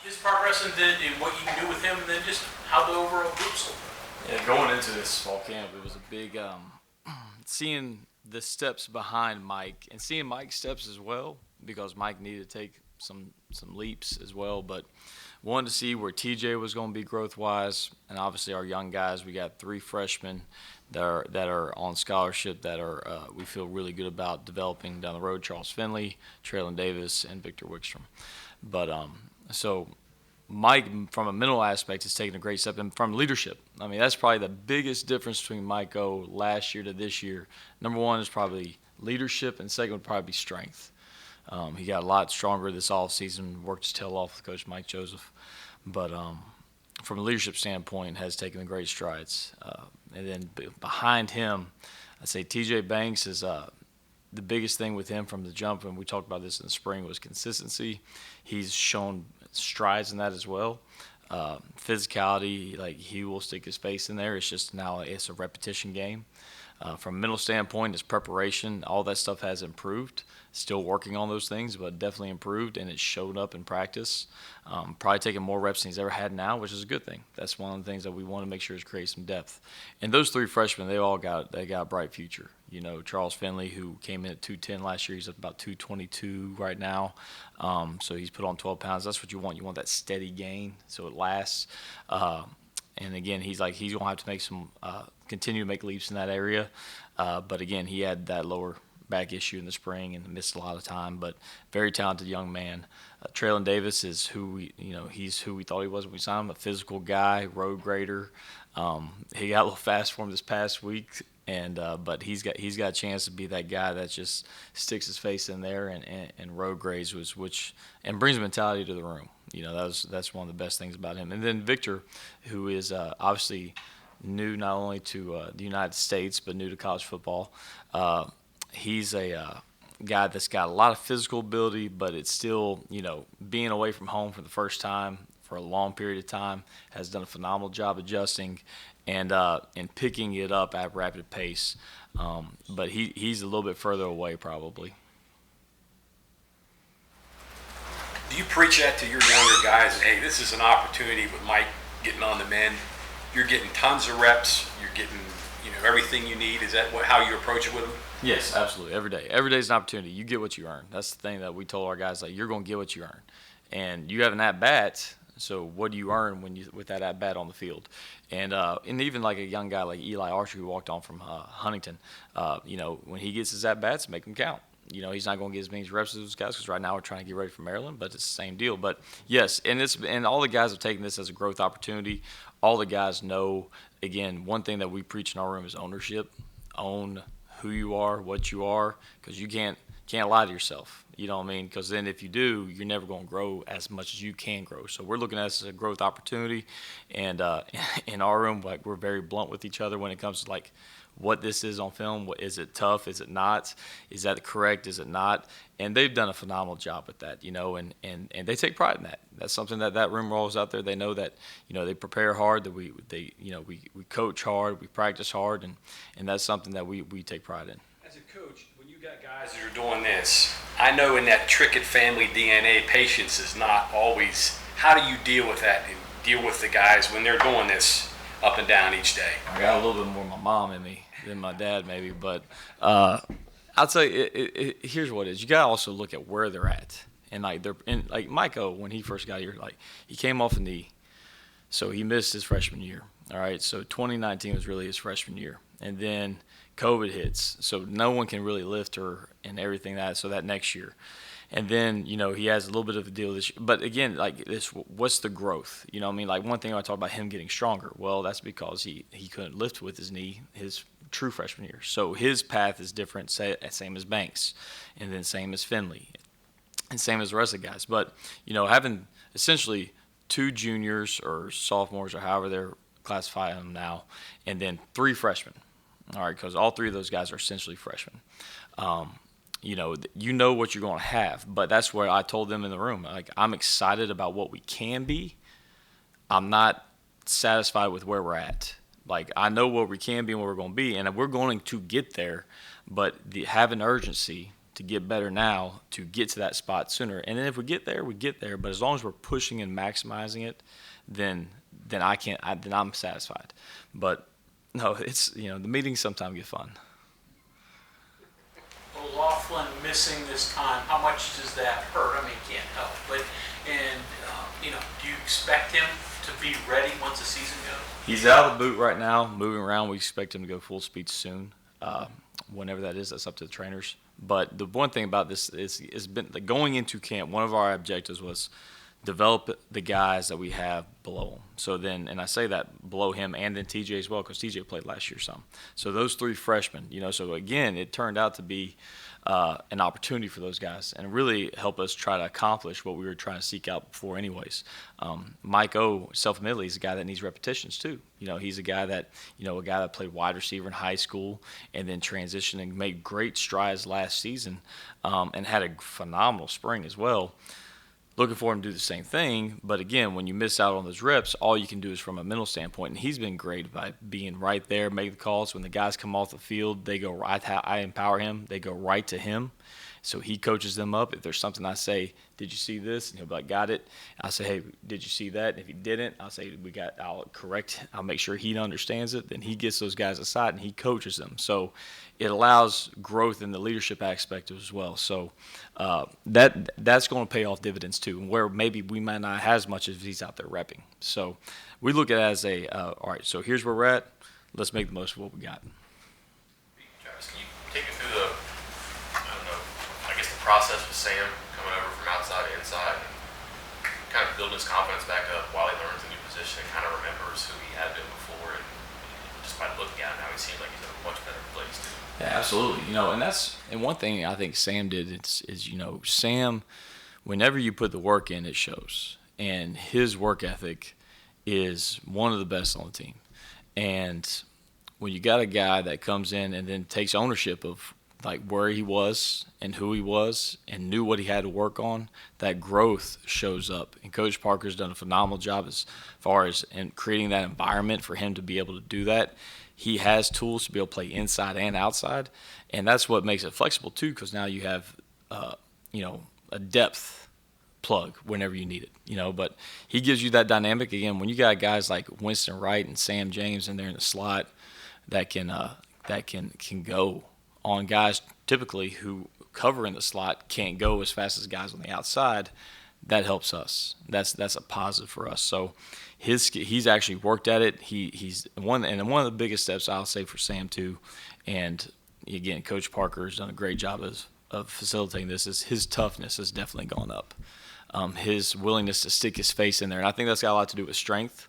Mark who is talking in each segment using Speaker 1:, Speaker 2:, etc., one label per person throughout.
Speaker 1: his progress and what you can do with him, and then just how the overall group's looking.
Speaker 2: Yeah, going into this fall camp, it was a big seeing the steps behind Mike and seeing Mike's steps as well, because Mike needed to take some leaps as well. But wanted to see where TJ was going to be growth wise, and obviously our young guys. We got 3 freshmen that are on scholarship that are we feel really good about developing down the road. Charles Finley, Traylon Davis, and Victor Wickstrom. But so Mike, from a mental aspect, has taken a great step, and from leadership. I mean, that's probably the biggest difference between Mike O last year to this year. Number one is probably leadership, and second would probably be strength. He got a lot stronger this offseason, worked his tail off with Coach Mike Joseph. But from a leadership standpoint, has taken the great strides. And then behind him, I'd say TJ Banks is the biggest thing with him from the jump, and we talked about this in the spring, was consistency. He's shown strides in that as well. Physicality, like he will stick his face in there. It's just now it's a repetition game. From a mental standpoint, his preparation, all that stuff has improved. Still working on those things, but definitely improved, and it showed up in practice. Probably taking more reps than he's ever had now, which is a good thing. That's one of the things that we want to make sure is create some depth. And those 3 freshmen, they got a bright future. You know, Charles Finley, who came in at 210 last year, he's up about 222 right now. So he's put on 12 pounds. That's what you want. You want that steady gain so it lasts. And again, he's going to have to make continue to make leaps in that area. But again, he had that lower back issue in the spring and missed a lot of time, but very talented young man. Traylon Davis is he's who we thought he was when we signed him, a physical guy, road grader. He got a little fast for him this past week, and but he's got a chance to be that guy that just sticks his face in there and road grades, and brings mentality to the room. You know, that's one of the best things about him. And then Victor, who is obviously new not only to the United States but new to college football. He's a guy that's got a lot of physical ability, but it's still, being away from home for the first time for a long period of time, has done a phenomenal job adjusting and picking it up at rapid pace. But he's a little bit further away probably.
Speaker 3: Do you preach that to your younger guys? Hey, this is an opportunity with Mike getting on the men. You're getting tons of reps. You're getting everything you need. Is that how you approach it with them?
Speaker 2: Yes, absolutely. Every day. Every day is an opportunity. You get what you earn. That's the thing that we told our guys, like, you're going to get what you earn. And you have an at-bat, so what do you earn with that at-bat on the field? And even like a young guy like Eli Archer, who walked on from Huntington, when he gets his at-bats, make them count. He's not going to get as many reps as those guys, because right now we're trying to get ready for Maryland, but it's the same deal. But, yes, and all the guys have taken this as a growth opportunity. All the guys know, again, one thing that we preach in our room is ownership. Own who you are, what you are, because you can't lie to yourself. You know what I mean? Because then if you do, you're never going to grow as much as you can grow. So we're looking at this as a growth opportunity. And in our room, like, we're very blunt with each other when it comes to, like, what this is on film. Is it tough? Is it not? Is that correct? Is it not? And they've done a phenomenal job with that, and they take pride in that. That's something that room rolls out there. They know that, they prepare hard, that we coach hard, we practice hard, and that's something that we take pride in.
Speaker 3: As a coach, when you got guys that are doing this, I know in that Trickett family DNA, patience is not always. How do you deal with that and deal with the guys when they're doing this up and down each day?
Speaker 2: I got a little bit more of my mom in me than my dad maybe, but I'll tell you, here's what it is. You got to also look at where they're at. And like Mike O, when he first got here, like, he came off a knee, so he missed his freshman year. All right, so 2019 was really his freshman year, and then COVID hits, so no one can really lift her and everything so that next year. And then, he has a little bit of a deal this year. But again, like this, what's the growth? You know what I mean? Like, one thing I talk about him getting stronger. Well, that's because he couldn't lift with his knee his true freshman year. So his path is different, same as Banks, and then same as Finley, and same as the rest of the guys. But, having essentially 2 juniors or sophomores or however they're classifying them now, and then 3 freshmen. All right, because all 3 of those guys are essentially freshmen. You know what you're going to have, but that's where I told them in the room, like, I'm excited about what we can be. I'm not satisfied with where we're at. Like, I know where we can be and where we're going to be, and we're going to get there, but have an urgency to get better now to get to that spot sooner. And then if we get there, we get there. But as long as we're pushing and maximizing it, then I'm satisfied. But no, it's the meetings sometimes get fun.
Speaker 1: Well, Laughlin missing this time, how much does that hurt? I mean, can't help. But do you expect him to be ready once the season goes?
Speaker 2: He's out of the boot right now, moving around. We expect him to go full speed soon. Whenever that is, that's up to the trainers. But the one thing about this is going into camp, one of our objectives was develop the guys that we have below him. So then, and I say that below him and then TJ as well, because TJ played last year some. So those three freshmen, so again, it turned out to be an opportunity for those guys and really help us try to accomplish what we were trying to seek out before anyways. Mike O, self-admittedly, is a guy that needs repetitions too. He's a guy that played wide receiver in high school and then transitioned and made great strides last season and had a phenomenal spring as well. Looking for him to do the same thing, but again, when you miss out on those reps, all you can do is from a mental standpoint, and he's been great by being right there, making the calls. When the guys come off the field, they go right. I empower him. They go right to him, so he coaches them up. If there's something I say, did you see this? And he'll be like, got it. I say, hey, did you see that? And if he didn't, I'll say, I'll correct. I'll make sure he understands it. Then he gets those guys aside and he coaches them. So it allows growth in the leadership aspect as well. So that's going to pay off dividends too, where maybe we might not have as much as he's out there repping. So we look at it as all right, so here's where we're at. Let's make the most of what we got.
Speaker 4: Travis, can you take me through the process with Sam coming over from outside to inside and kind of building his confidence back up while he learns a new position and kind of remembers who he had been before, and just by looking at him now he seems like he's in a much better place too.
Speaker 2: Yeah, absolutely. And one thing I think Sam did is Sam, whenever you put the work in, it shows. And his work ethic is one of the best on the team. And when you got a guy that comes in and then takes ownership of like where he was and who he was and knew what he had to work on, that growth shows up. And Coach Parker's done a phenomenal job as far as in creating that environment for him to be able to do that. He has tools to be able to play inside and outside, and that's what makes it flexible too, because now you have a depth plug whenever you need it. But he gives you that dynamic. Again, when you got guys like Winston Wright and Sam James in there in the slot that can go on guys typically who cover in the slot can't go as fast as guys on the outside, that helps us. That's a positive for us. So he's actually worked at it. He's one of the biggest steps I'll say for Sam too. And again, Coach Parker has done a great job of facilitating this. Is his toughness has definitely gone up. His willingness to stick his face in there, and I think that's got a lot to do with strength.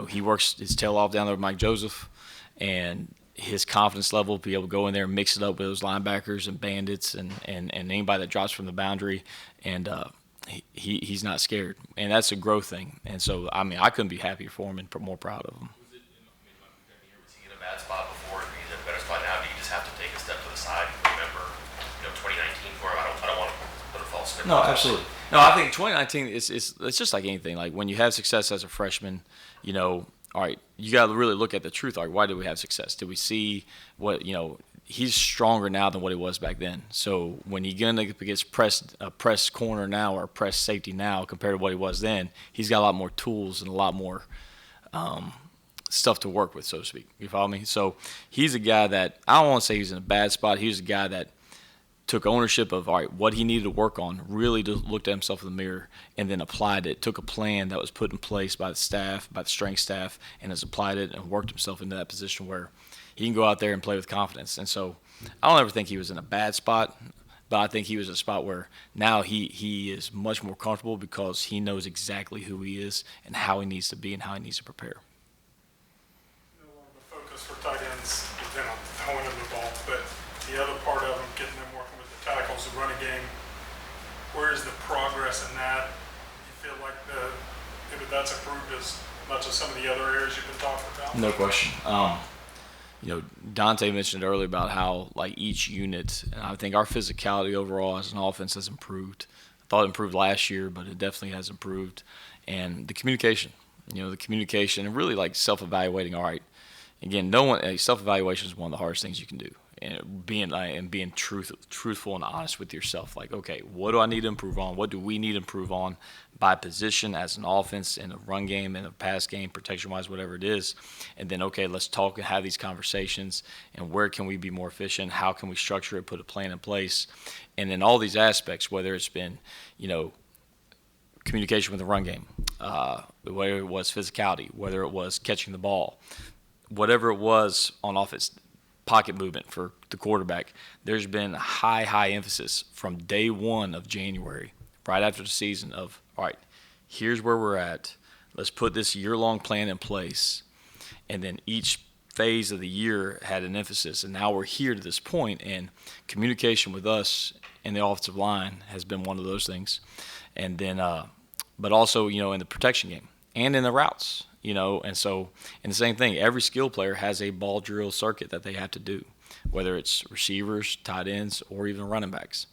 Speaker 2: He works his tail off down there with Mike Joseph, and his confidence level to be able to go in there and mix it up with those linebackers and bandits and anybody that drops from the boundary, and he's not scared, and that's a growth thing. And so I couldn't be happier for him and more proud of him.
Speaker 4: Was he in a bad spot before? He's in a better spot now. Do you just have to take a step to the side and remember 2019 for him? I don't want to put a false spin.
Speaker 2: No, absolutely. No, I think 2019 it's just like anything. Like when you have success as a freshman, all right, you got to really look at the truth. Like, why did we have success? Did we see what, he's stronger now than what he was back then. So when he gets press corner now or press safety now compared to what he was then, he's got a lot more tools and a lot more stuff to work with, so to speak. You follow me? So he's a guy that, I don't want to say he's in a bad spot. He was a guy that took ownership of, all right, what he needed to work on, really looked at himself in the mirror and then applied it, took a plan that was put in place by the staff, by the strength staff, and has applied it and worked himself into that position where he can go out there and play with confidence. And so I don't ever think he was in a bad spot, but I think he was in a spot where now he is much more comfortable because he knows exactly who he is and how he needs to be and how he needs to prepare.
Speaker 5: One of the focus for tight ends has been on throwing them the ball, but the other part of them, getting them working with the tackles, the running game, where is the progress in that? You feel like that's improved as much as some of the other areas you've been talking about?
Speaker 2: No question. Dante mentioned earlier about how like each unit, and I think our physicality overall as an offense has improved. I thought it improved last year, but it definitely has improved. And the communication, and really like self-evaluating. All right, again, self-evaluation is one of the hardest things you can do. and being truthful and honest with yourself. Like, okay, what do I need to improve on? What do we need to improve on by position as an offense, in a run game, in a pass game, protection-wise, whatever it is. And then, okay, let's talk and have these conversations. And where can we be more efficient? How can we structure it, put a plan in place? And in all these aspects, whether it's been, communication with the run game, whether it was physicality, whether it was catching the ball, whatever it was on offense, pocket movement for the quarterback, there's been high emphasis from day one of January, right after the season, of, all right, here's where we're at. Let's put this year-long plan in place. And then each phase of the year had an emphasis. And now we're here to this point, and communication with us in the offensive line has been one of those things. And then, but also, in the protection game and in the routes, and so, and the same thing, every skill player has a ball drill circuit that they have to do, whether it's receivers, tight ends, or even running backs.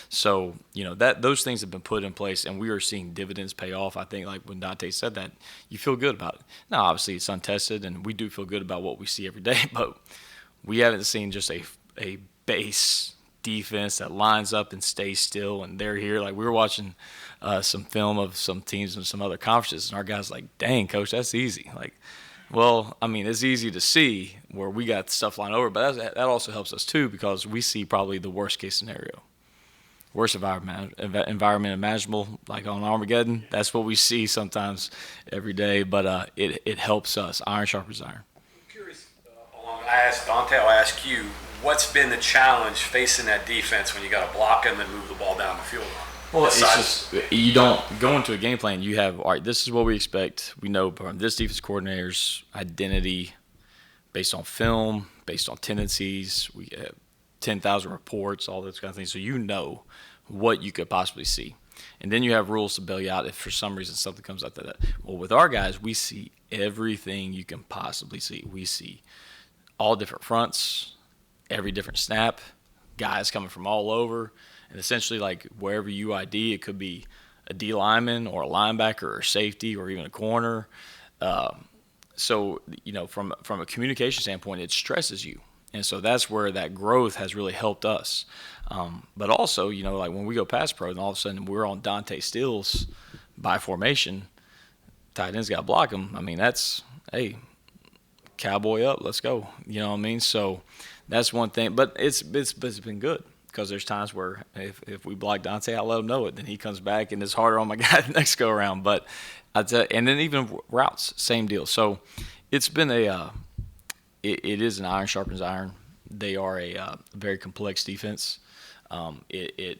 Speaker 2: So, that those things have been put in place, and we are seeing dividends pay off. I think, like when Dante said that, you feel good about it. Now, obviously, it's untested, and we do feel good about what we see every day, but we haven't seen just a base defense that lines up and stays still, and they're here. Like, we were watching some film of some teams in some other conferences, and our guys like, dang, coach, that's easy. Like, well, I mean, it's easy to see where we got stuff lined over, but that also helps us too, because we see probably the worst case scenario, worst environment imaginable, like on Armageddon. That's what we see sometimes every day, but it helps us. Iron sharpens iron.
Speaker 3: I'm curious, Dante, I'll ask you, what's been the challenge facing that defense when you got to block them and move the ball down the field?
Speaker 2: Well, it's just, you don't go into a game plan. You have, all right, this is what we expect. We know from this defense coordinator's identity based on film, based on tendencies. We have 10,000 reports, all those kind of things. So you know what you could possibly see. And then you have rules to bail you out if for some reason something comes out to that. Well, with our guys, we see everything you can possibly see. We see all different fronts, every different snap, guys coming from all over. And essentially, like, wherever you ID, it could be a D lineman or a linebacker or a safety or even a corner. So, from a communication standpoint, it stresses you. And so that's where that growth has really helped us. But also, like when we go pass pro and all of a sudden we're on Dante Steele's by formation, tight end's got to block him. I mean, that's, hey, cowboy up, let's go. You know what I mean? So that's one thing. But it's been good. Because there's times where if we block Dante, I'll let him know it. Then he comes back and it's harder on my guy the next go around. But and then even routes, same deal. So it's been it is an iron sharpens iron. They are a very complex defense. It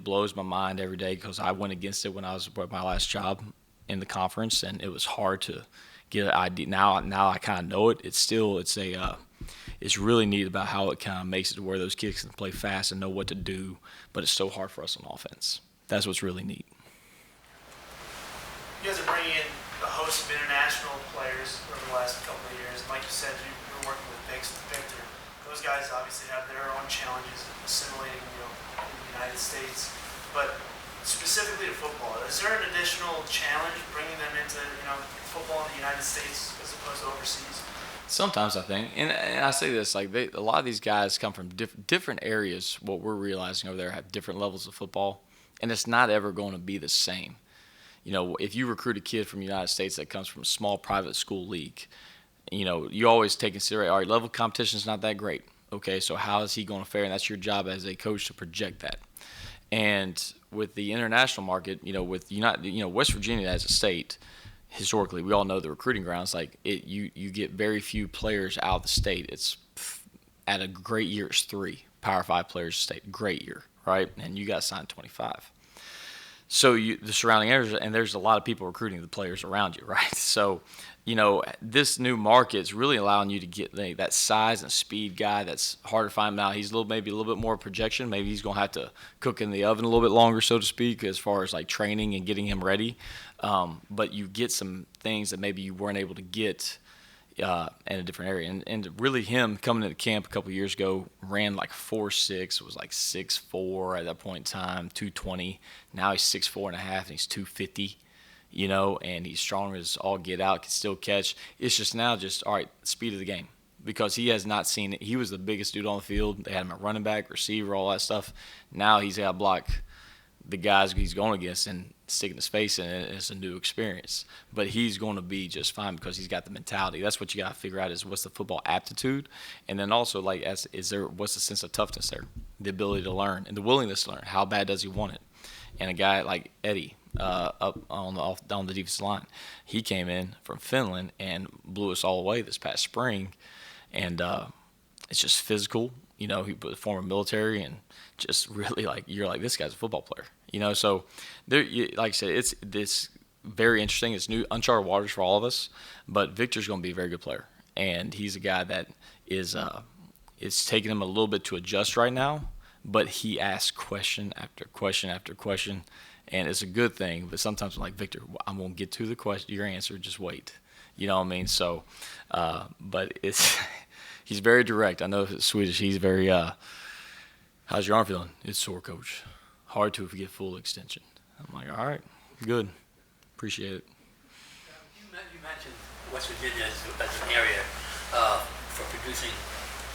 Speaker 2: blows my mind every day because I went against it when I was at my last job in the conference, and it was hard to get an idea. Now I kind of know it. It's really neat about how it kind of makes it to where those kids can play fast and know what to do, but it's so hard for us on offense. That's what's really neat.
Speaker 6: You guys are bringing in a host of international players over the last couple of years. Like you said, you're working with Victor. Those guys obviously have their own challenges assimilating, in the United States. But specifically to football, is there an additional challenge bringing them into, football in the United States as opposed to overseas?
Speaker 2: Sometimes I think, and I say this, like a lot of these guys come from different areas. What we're realizing over there have different levels of football, and it's not ever going to be the same. If you recruit a kid from the United States that comes from a small private school league, you always take consideration, all right, level of competition is not that great. Okay, so how is he going to fare? And that's your job as a coach to project that. And with the international market, with West Virginia as a state, historically, we all know the recruiting grounds. Like you get very few players out of the state. It's at a great year, it's 3 Power 5 players a state. Great year, right? And you got signed 25. So the surrounding areas, and there's a lot of people recruiting the players around you, right? So, this new market is really allowing you to get that size and speed guy that's hard to find now. He's maybe a little bit more projection. Maybe he's going to have to cook in the oven a little bit longer, so to speak, as far as like training and getting him ready. But you get some things that maybe you weren't able to get in a different area. And really him coming into camp a couple of years ago, ran like 4'6", was like 6'4" at that point in time, 220. Now he's 6'4.5", and he's 250. And he's strong as all get out, can still catch. It's just now all right, speed of the game. because he has not seen it. He was the biggest dude on the field. They had him at running back, receiver, all that stuff. Now he's got to block the guys he's going against and sticking his face in it. It's a new experience. But he's going to be just fine because he's got the mentality. That's what you got to figure out is what's the football aptitude. And then also, like, what's the sense of toughness there? The ability to learn and the willingness to learn. How bad does he want it? And a guy like Eddie up on the defensive line, he came in from Finland and blew us all away this past spring. And it's just physical. You know, he was former military and just really you're like, this guy's a football player. You know, so there, like I said, it's this very interesting. It's new, uncharted waters for all of us. But Victor's going to be a very good player, and he's a guy that is it's taking him a little bit to adjust right now. But he asks question after question after question, and it's a good thing. But sometimes I'm like, Victor, I'm going to get to the question, your answer. Just wait. You know what I mean? So, but it's he's very direct. I know it's Swedish. He's very. How's your arm feeling? It's sore, coach. Hard to if you get full extension. I'm like, all right, good. Appreciate it.
Speaker 7: You mentioned West Virginia as an area for producing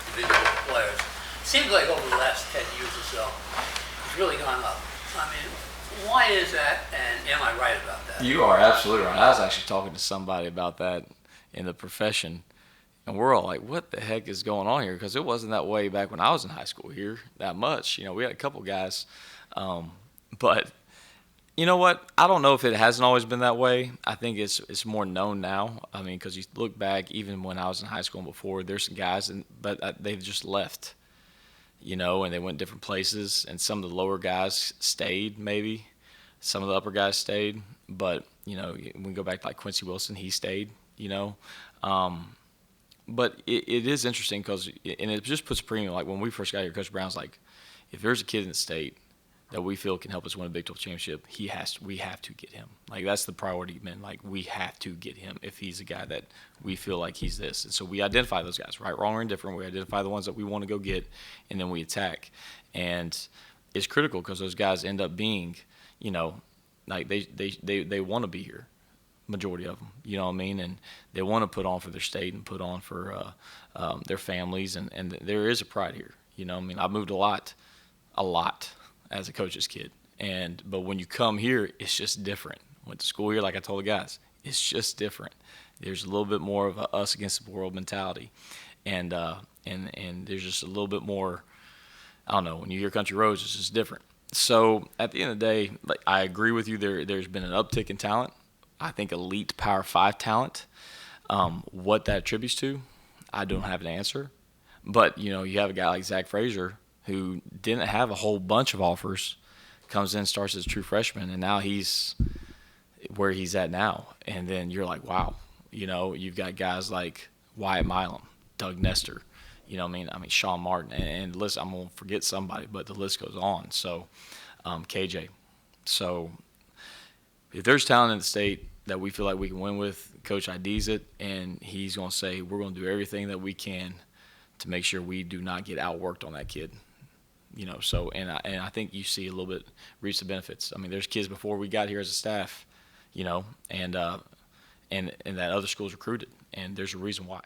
Speaker 7: individual players. Seems like over the last 10 years or so, it's really gone up. I mean, why is that, and am I right about that?
Speaker 2: You are absolutely right. I was actually talking to somebody about that in the profession, and we're all like, what the heck is going on here? Because it wasn't that way back when I was in high school here that much. You know, we had a couple guys. But you know what? I don't know if it hasn't always been that way. I think it's more known now. I mean, because you look back, even when I was in high school and before, there's some guys, but they've just left, you know, and they went different places. And some of the lower guys stayed, maybe. Some of the upper guys stayed. But, you know, when we go back to like Quincy Wilson, he stayed, you know. But it is interesting because it just puts a premium. Like when we first got here, Coach Brown's like, if there's a kid in the state that we feel can help us win a Big 12 championship, we have to get him. Like, that's the priority, man. Like, we have to get him if he's a guy that we feel like he's this. And so we identify those guys, right, wrong, or indifferent. We identify the ones that we want to go get, and then we attack. And it's critical because those guys end up being, you know, like they want to be here, majority of them. You know what I mean? And they want to put on for their state and put on for their families. And there is a pride here. You know what I mean? I've moved a lot as a coach's kid. But when you come here, it's just different. Went to school here, like I told the guys, it's just different. There's a little bit more of a us against the world mentality. And there's just a little bit more, I don't know, when you hear Country Roads, it's just different. So at the end of the day, like, I agree with you. There's been an uptick in talent. I think elite Power 5 talent. What that attributes to, I don't have an answer. But, you know, you have a guy like Zach Frazier who didn't have a whole bunch of offers, comes in, starts as a true freshman, and now he's where he's at now. And then you're like, wow. You know, you've got guys like Wyatt Milam, Doug Nestor, you know what I mean, Sean Martin. And listen, I'm going to forget somebody, but the list goes on. So, KJ. So, if there's talent in the state that we feel like we can win with, Coach IDs it, and he's going to say, we're going to do everything that we can to make sure we do not get outworked on that kid. You know, so and I think you see a little bit reach the benefits. I mean, there's kids before we got here as a staff, you know, and that other schools recruited, and there's a reason why.